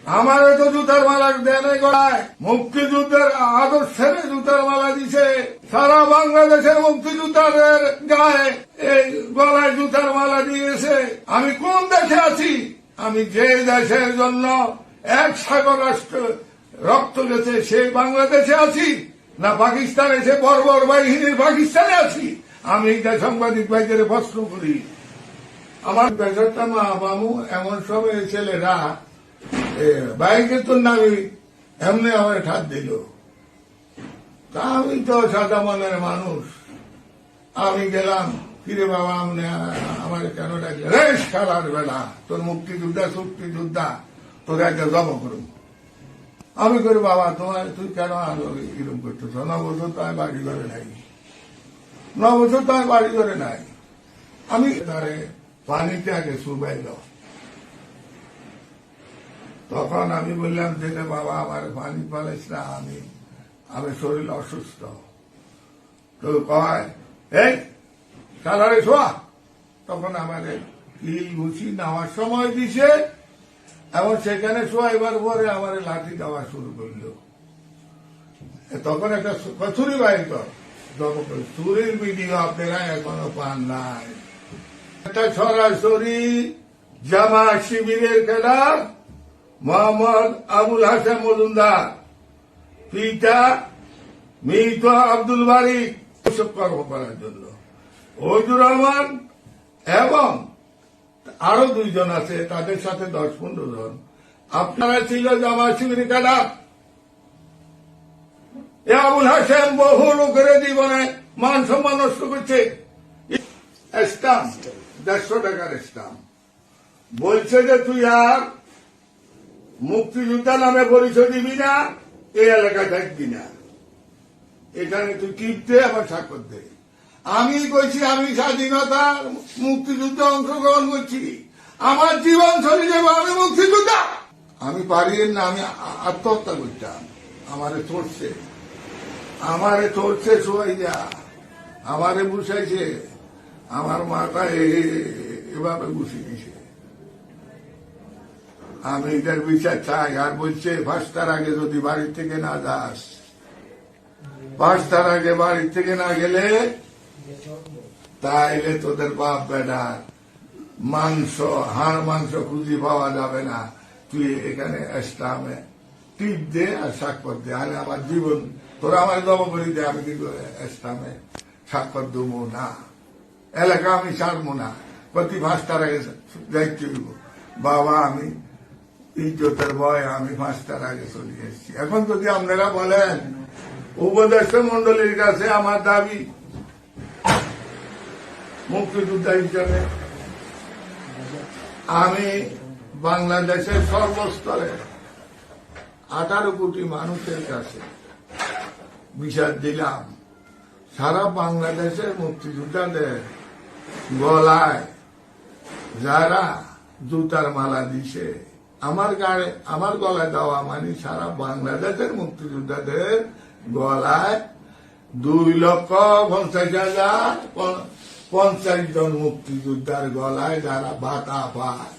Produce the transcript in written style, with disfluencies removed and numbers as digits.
আমারে তো জুতার মালা দেয় নাই গলায়, মুক্তিযুদ্ধের আদর্শের জুতার মালা দিছে। সারা বাংলাদেশের মুক্তিযোদ্ধাদের গায়ে এই গলায় জুতার মালা দিয়েছে। আমি কোন দেশে আছি? আমি যে দেশের জন্য এক সাগর রাষ্ট্র রক্ত গেছে সেই বাংলাদেশে আছি, না পাকিস্তানে সে বর্বর বাহিনীর পাকিস্তানে আছি? আমি এটা সাংবাদিক ভাইদের প্রশ্ন করি। আমার বেসরটা মা বামু এমন সব ছেলেরা বাইকের তো নামি এমনি আমার ঠাত দিল। তা আমি তো সাদা মনের মানুষ, আমি গেলাম, কিরে বাবা আপনি আমার কেন ডাকলে? রে খেলার বেলা, তোর মুক্তিযোদ্ধা শক্তিযোদ্ধা, তোকে একটা জব করুন। আমি করি বাবা তোমার তুই কেন এরকম করতেছ? 9 বছর তো আমি বাড়ি ঘরে নাই, 9 বছর তো আমি বাড়ি ঘরে নাই। আমি তারে পানিতে আগে চুবাইল। তখন আমি বললাম যে বাবা আমার পানি পালাইস না, আমি শরীর অসুস্থ। তো কয় এই কালারে শোয়া। তখন আমাদের কিল ঘুষি নেওয়ার সময় দিছে এবং সেখানে শোয়াইবার পরে আমার লাঠি দেওয়া শুরু করল। তখন একটা ছুরি বাইর কর, ছুরির ভিডিও আপনারা এখনো পান নাই। একটা সরাসরি জামা শিবিরের খেলা, মোহাম্মদ আবুল হাসান মজুমদার, পিতা মৃত আব্দুল বারিক কর্ম করার জন্য ওজুর রহমান এবং আরো 2 জন আছে, তাদের সাথে 10-15 জন। আপনারা ছিল জামা শিবির খেলা। এ আবুল হাসান বহু লোকের জীবনে মান সম্মান নষ্ট করছে। স্টাম্প 150 টাকার স্টাম্প বলছে যে তুই আর মুক্তিযোদ্ধা নামে পরিচয় দিবি না, এই এলাকায় থাকবি না, এখানে তুই টিপতে আবার স্বাক্ষর দে। আমি কইছি আমি স্বাধীনতা মুক্তিযুদ্ধে অংশগ্রহণ করছি, আমার জীবন চলে যাবো, আমি মুক্তিযোদ্ধা। আমি পারি না, আমি আত্মহত্যা করতাম। আমারে চড়ছে শোয়াই যা, আমারে বুঝাইছে, আমার মাথা এভাবে বুঝিয়ে দিছে। আমি এটার বিচার চাই। আর বলছে 5টার আগে যদি বাড়ি থেকে না যাস, 5টার আগে বাড়ি থেকে না গেলে তাইলে তোদের বাপ বেটার মাংস, হাড় মাংস খুঁজি পাওয়া যাবে না। তুই এখানে ইসলামে টিপ দে আর স্বাক্ষর দে, আরে আমার জীবন তোরা আমার জব করি দে, আমি কিন্তু ইসলামে স্বাক্ষর দেবো না, এলাকা আমি ছাড়বো না। প্রতি 5টার আগে যাইতে দিব। বাবা আমি ইজ্জতের ভয় আমি 5টার আগে চলে এসেছি। এখন যদি আপনারা বলেন উপদেষ্টা মন্ডলীর কাছে আমার দাবি মুক্তিযোদ্ধা হিসেবে আমি বাংলাদেশের সর্বস্তরে 18 কোটি মানুষের কাছে বিচার দিলাম। সারা বাংলাদেশের মুক্তিযোদ্ধাদের গলায় যারা জুতার মালা দিছে, আমার গলায় দেওয়া মানে সারা বাংলাদেশের মুক্তিযোদ্ধাদের গলায় 2,50,50 জন মুক্তিযোদ্ধার গলায় যারা ভাতা পায়,